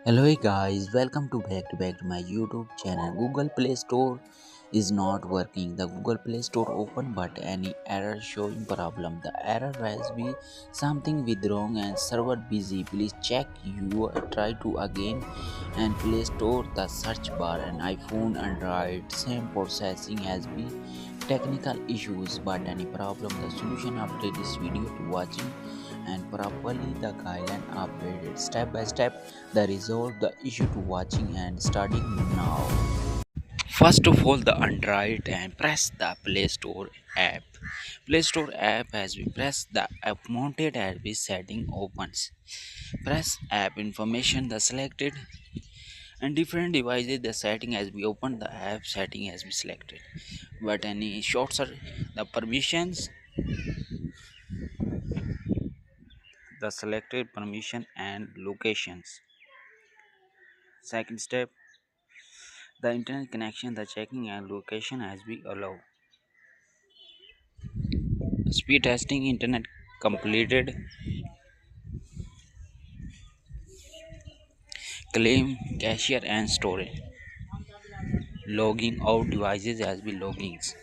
Hello guys, welcome to back to my YouTube channel. Google Play Store is not working. The Google Play Store open but any error showing problem. The error has be something with wrong and server busy. Please check you try to again and Play Store the search bar and iPhone Android same processing has been technical issues but any problem the solution update this video to watching and properly the guideline updated step by step the resolve the issue to watching and starting now. First of all, the Android and press the Play Store app. Play Store app has been pressed the app mounted as the setting opens. Press app information the selected and different devices the setting has been opened the app setting has been selected. But any shorts are the permissions the selected permission and locations. Second step, the internet connection the checking and location has been allowed. Speed testing internet completed. Claim cashier and storage. Logging out devices has been loggings.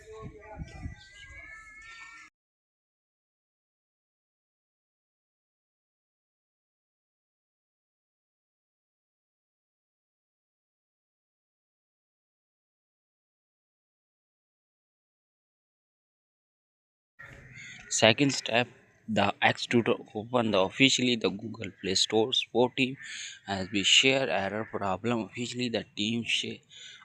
Second step, the X to open the officially the Google Play Store support team has been share error problem officially the team share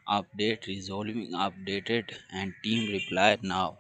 update resolving updated and team reply now.